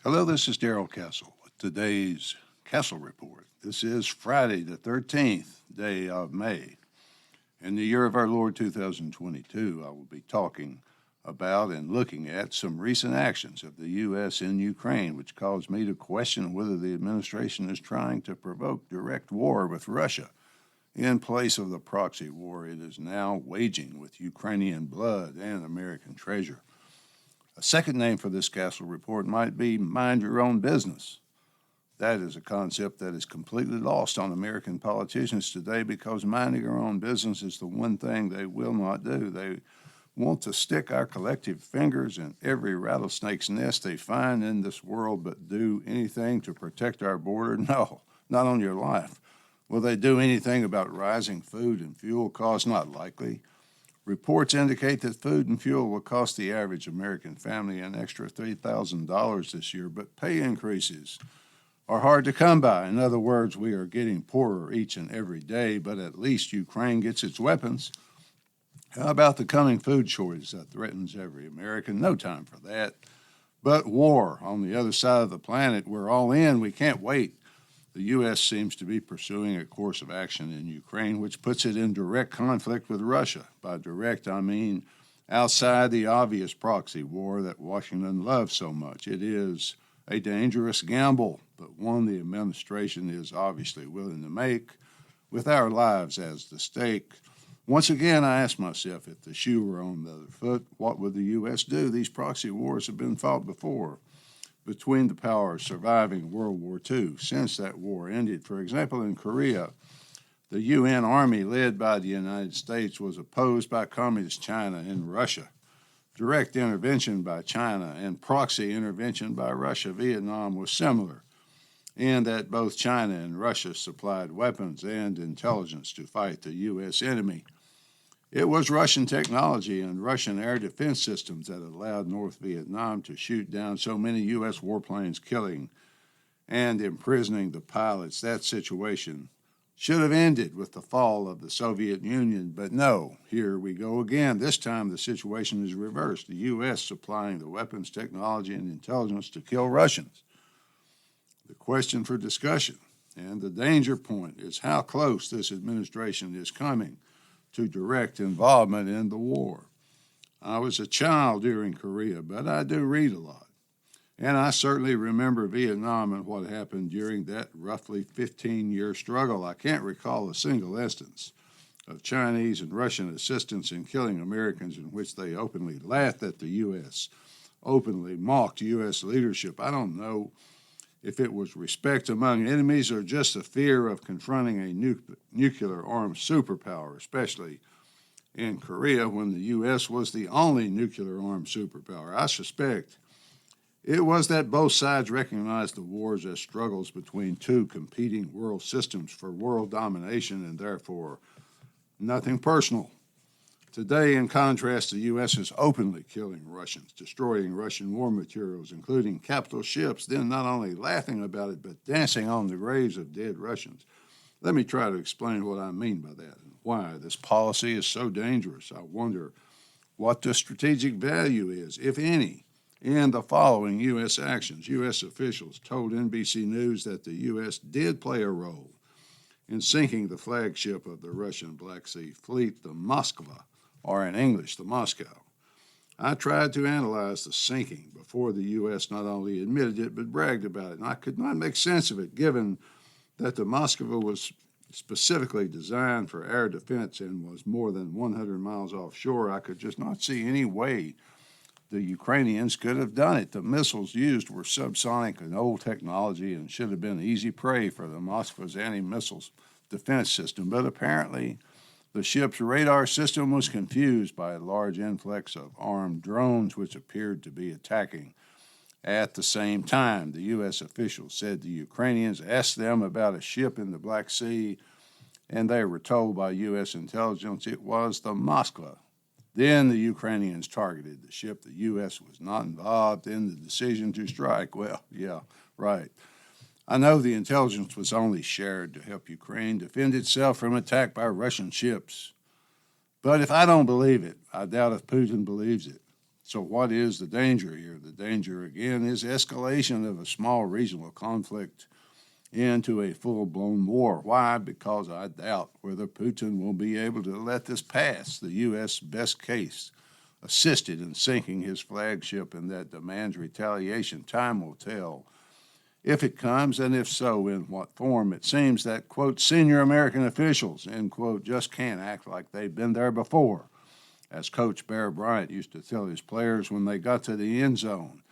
Hello, this is Darrell Castle with today's Castle Report. This is Friday, the 13th day of May. In the year of our Lord 2022, I will be talking about and looking at some recent actions of the U.S. in Ukraine, which caused me to question whether the administration is trying to provoke direct war with Russia in place of the proxy war it is now waging with Ukrainian blood and American treasure. A second name for this Castle Report might be mind your own business. That is a concept that is completely lost on American politicians today because minding our own business is the one thing they will not do. They want to stick our collective fingers in every rattlesnake's nest they find in this world, but do anything to protect our border? No, not on your life. Will they do anything about rising food and fuel costs? Not likely. Reports indicate that food and fuel will cost the average American family an extra $3,000 this year, but pay increases are hard to come by. In other words, we are getting poorer each and every day, but at least Ukraine gets its weapons. How about the coming food shortage that threatens every American? No time for that. But war on the other side of the planet, we're all in. We can't wait. The U.S. seems to be pursuing a course of action in Ukraine, which puts it in direct conflict with Russia. By direct, I mean outside the obvious proxy war that Washington loves so much. It is a dangerous gamble, but one the administration is obviously willing to make with our lives as the stake. Once again, I ask myself, if the shoe were on the other foot, what would the U.S. do? These proxy wars have been fought before between the powers surviving World War II. Since that war ended, for example, in Korea, the UN Army led by the United States was opposed by Communist China and Russia. Direct intervention by China and proxy intervention by Russia. Vietnam was similar in that both China and Russia supplied weapons and intelligence to fight the U.S. enemy. It was Russian technology and Russian air defense systems that allowed North Vietnam to shoot down so many U.S. warplanes, killing and imprisoning the pilots. That situation should have ended with the fall of the Soviet Union, but no, here we go again. This time the situation is reversed. The U.S. supplying the weapons, technology, and intelligence to kill Russians. The question for discussion and the danger point is how close this administration is coming to direct involvement in the war. I was a child during Korea, but I do read a lot. And I certainly remember Vietnam and what happened during that roughly 15-year struggle. I can't recall a single instance of Chinese and Russian assistance in killing Americans in which they openly laughed at the U.S., openly mocked U.S. leadership. I don't know if it was respect among enemies or just a fear of confronting a nuclear-armed superpower, especially in Korea when the U.S. was the only nuclear-armed superpower. I suspect it was that both sides recognized the wars as struggles between two competing world systems for world domination and therefore nothing personal. Today, in contrast, the U.S. is openly killing Russians, destroying Russian war materials, including capital ships, then not only laughing about it, but dancing on the graves of dead Russians. Let me try to explain what I mean by that and why this policy is so dangerous. I wonder what the strategic value is, if any, in the following U.S. actions. U.S. officials told NBC News that the U.S. did play a role in sinking the flagship of the Russian Black Sea Fleet, the Moskva, or in English, the Moscow. I tried to analyze the sinking before the U.S. not only admitted it, but bragged about it, and I could not make sense of it, given that the Moskva was specifically designed for air defense and was more than 100 miles offshore. I could just not see any way the Ukrainians could have done it. The missiles used were subsonic and old technology and should have been easy prey for the Moskva's anti-missiles defense system, but apparently the ship's radar system was confused by a large influx of armed drones which appeared to be attacking at the same time. The U.S. officials said the Ukrainians asked them about a ship in the Black Sea, and they were told by U.S. intelligence it was the Moskva. Then the Ukrainians targeted the ship. The U.S. was not involved in the decision to strike. Well, yeah, right. I know the intelligence was only shared to help Ukraine defend itself from attack by Russian ships. But if I don't believe it, I doubt if Putin believes it. So what is the danger here? The danger, again, is escalation of a small regional conflict into a full-blown war. Why? Because I doubt whether Putin will be able to let this pass. The U.S. best case assisted in sinking his flagship, and that demands retaliation. Time will tell if it comes, and if so, in what form. It seems that, quote, senior American officials, end quote, just can't act like they've been there before. As Coach Bear Bryant used to tell his players when they got to the end zone,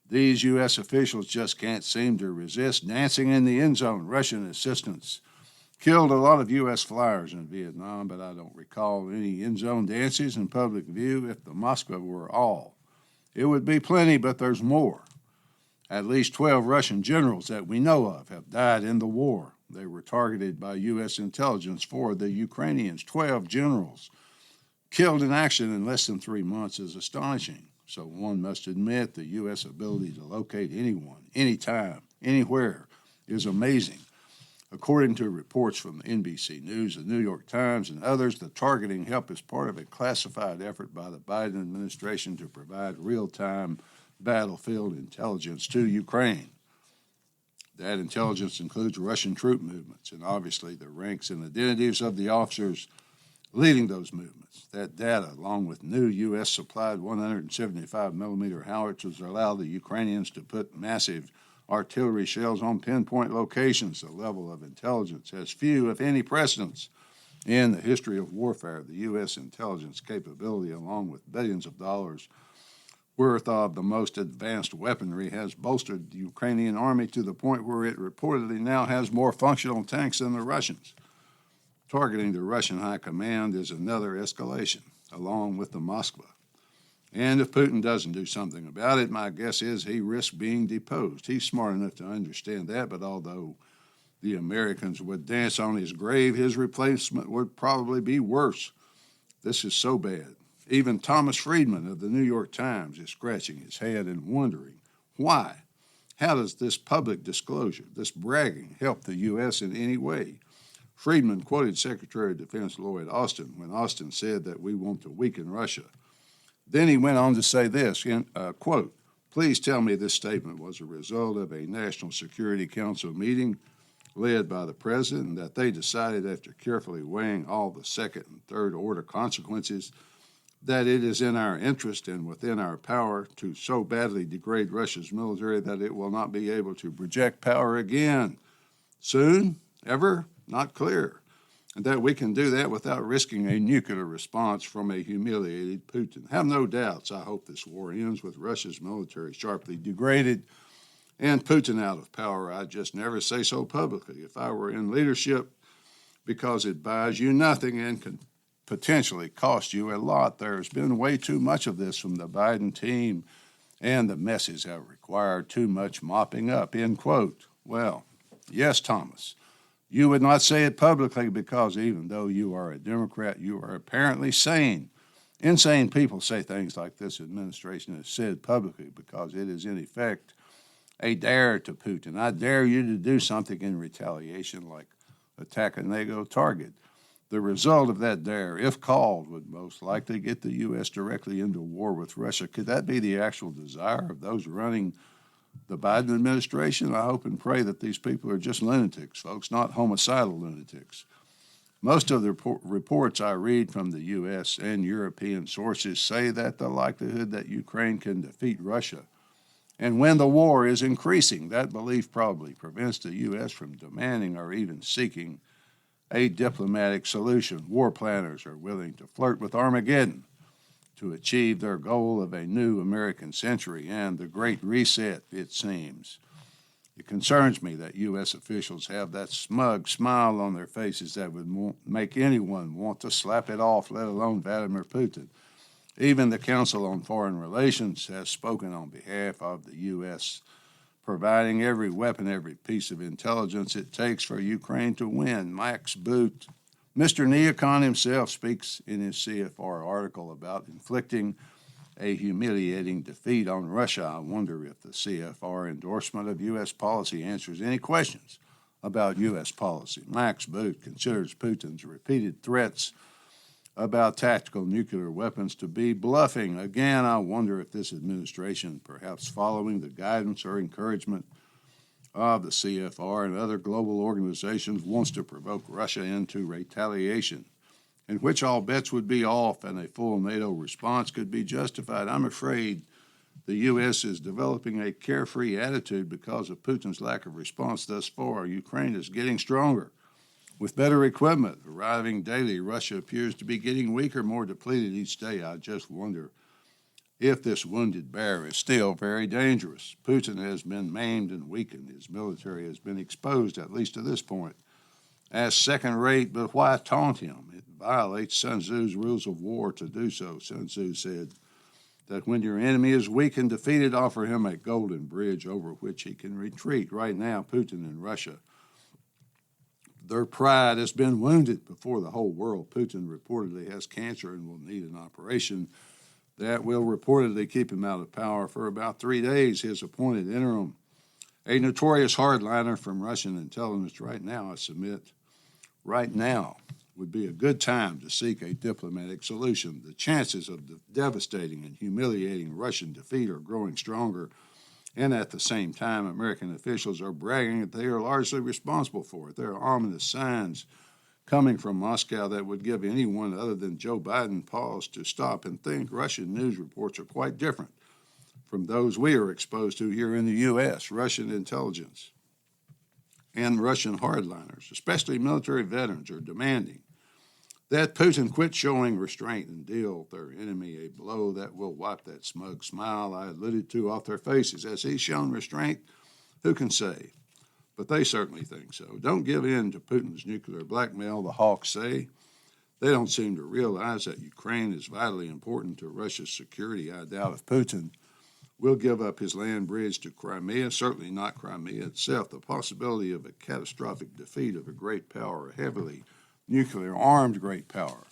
these U.S. officials just can't seem to resist dancing in the end zone. Russian assistants killed a lot of U.S. flyers in Vietnam, but I don't recall any end zone dances in public view. If the Moskva were all, it would be plenty, but there's more. At least 12 Russian generals that we know of have died in the war. They were targeted by U.S. intelligence for the Ukrainians. 12 generals killed in action in less than 3 months is astonishing. So one must admit the U.S. ability to locate anyone, anytime, anywhere is amazing. According to reports from the NBC News, the New York Times, and others, the targeting help is part of a classified effort by the Biden administration to provide real-time battlefield intelligence to Ukraine. That intelligence includes Russian troop movements and obviously the ranks and identities of the officers leading those movements. That data, along with new U.S.-supplied 175mm howitzers, allow the Ukrainians to put massive artillery shells on pinpoint locations. The level of intelligence has few, if any, precedents in the history of warfare. The U.S. intelligence capability, along with billions of dollars worth of the most advanced weaponry, has bolstered the Ukrainian army to the point where it reportedly now has more functional tanks than the Russians. Targeting the Russian high command is another escalation, along with the Moskva. And if Putin doesn't do something about it, my guess is he risks being deposed. He's smart enough to understand that, but although the Americans would dance on his grave, his replacement would probably be worse. This is so bad. Even Thomas Friedman of the New York Times is scratching his head and wondering why. How does this public disclosure, this bragging, help the U.S. in any way? Friedman quoted Secretary of Defense Lloyd Austin when Austin said that we want to weaken Russia. Then he went on to say this, quote, please tell me this statement was a result of a National Security Council meeting led by the President, and that they decided after carefully weighing all the second and third order consequences that it is in our interest and within our power to so badly degrade Russia's military that it will not be able to project power again. Soon? Ever? Not clear. And that we can do that without risking a nuclear response from a humiliated Putin. Have no doubts. I hope this war ends with Russia's military sharply degraded and Putin out of power. I just never say so publicly. If I were in leadership, because it buys you nothing and can potentially cost you a lot. There's been way too much of this from the Biden team, and the messes have required too much mopping up, end quote. Well, yes, Thomas, you would not say it publicly because even though you are a Democrat, you are apparently sane. Insane people say things like this administration has said publicly because it is, in effect, a dare to Putin. I dare you to do something in retaliation, like attack a NATO target. The result of that dare, if called, would most likely get the U.S. directly into war with Russia. Could that be the actual desire of those running the Biden administration? I hope and pray that these people are just lunatics, folks, not homicidal lunatics. Most of the reports I read from the U.S. and European sources say that the likelihood that Ukraine can defeat Russia and when the war is increasing, that belief probably prevents the U.S. from demanding or even seeking a diplomatic solution. War planners are willing to flirt with Armageddon to achieve their goal of a new American century and the Great Reset, it seems. It concerns me that U.S. officials have that smug smile on their faces that would make anyone want to slap it off, let alone Vladimir Putin. Even the Council on Foreign Relations has spoken on behalf of the U.S., providing every weapon, every piece of intelligence it takes for Ukraine to win. Max Boot, Mr. Neocon himself, speaks in his CFR article about inflicting a humiliating defeat on Russia. I wonder if the CFR endorsement of U.S. policy answers any questions about U.S. policy. Max Boot considers Putin's repeated threats about tactical nuclear weapons to be bluffing. Again, I wonder if this administration, perhaps following the guidance or encouragement of the CFR and other global organizations, wants to provoke Russia into retaliation, in which all bets would be off and a full NATO response could be justified. I'm afraid the U.S. is developing a carefree attitude because of Putin's lack of response thus far. Ukraine is getting stronger, with better equipment arriving daily. Russia appears to be getting weaker, more depleted each day. I just wonder if this wounded bear is still very dangerous. Putin has been maimed and weakened. His military has been exposed, at least to this point, as second-rate, but why taunt him? It violates Sun Tzu's rules of war to do so. Sun Tzu said that when your enemy is weak and defeated, offer him a golden bridge over which he can retreat. Right now, Putin and Russia, their pride has been wounded before the whole world. Putin reportedly has cancer and will need an operation that will reportedly keep him out of power for about 3 days. His appointed interim, a notorious hardliner from Russian intelligence, right now, I submit, right now would be a good time to seek a diplomatic solution. The chances of the devastating and humiliating Russian defeat are growing stronger, and at the same time, American officials are bragging that they are largely responsible for it. There are ominous signs coming from Moscow that would give anyone other than Joe Biden pause to stop and think. Russian news reports are quite different from those we are exposed to here in the U.S. Russian intelligence and Russian hardliners, especially military veterans, are demanding that Putin quit showing restraint and deal their enemy a blow that will wipe that smug smile I alluded to off their faces. Has he shown restraint? Who can say? But they certainly think so. Don't give in to Putin's nuclear blackmail, the hawks say. They don't seem to realize that Ukraine is vitally important to Russia's security. I doubt if Putin will give up his land bridge to Crimea, certainly not Crimea itself. The possibility of a catastrophic defeat of a great power, a heavily nuclear-armed great power,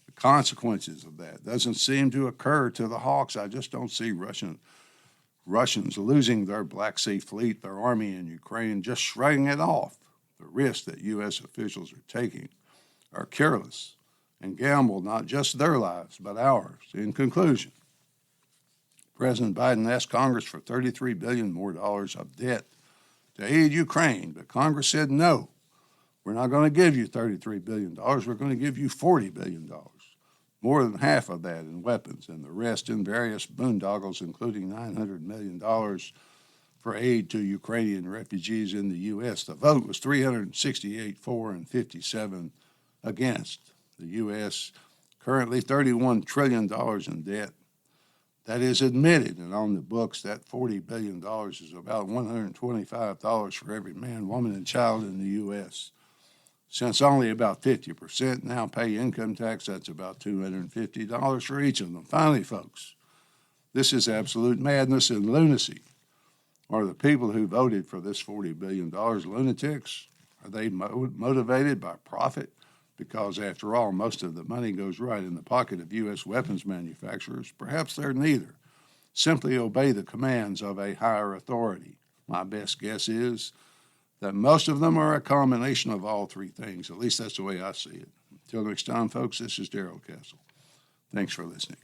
the consequences of that doesn't seem to occur to the hawks. I just don't see Russians losing their Black Sea fleet, their army in Ukraine, just shrugging it off. The risks that U.S. officials are taking are careless and gamble not just their lives, but ours. In conclusion, President Biden asked Congress for $33 billion more of debt to aid Ukraine, but Congress said no. We're not going to give you $33 billion. We're going to give you $40 billion, more than half of that in weapons and the rest in various boondoggles, including $900 million for aid to Ukrainian refugees in the U.S. The vote was 368 for and 57 against. The U.S. currently $31 trillion in debt. That is admitted, and on the books, that $40 billion is about $125 for every man, woman, and child in the U.S. Since only about 50% now pay income tax, that's about $250 for each of them. Finally, folks, this is absolute madness and lunacy. Are the people who voted for this $40 billion lunatics? Are they motivated by profit? Because, after all, most of the money goes right in the pocket of U.S. weapons manufacturers. Perhaps they're neither. Simply obey the commands of a higher authority. My best guess is that most of them are a combination of all three things. At least that's the way I see it. Until next time, folks, this is Darrell Castle. Thanks for listening.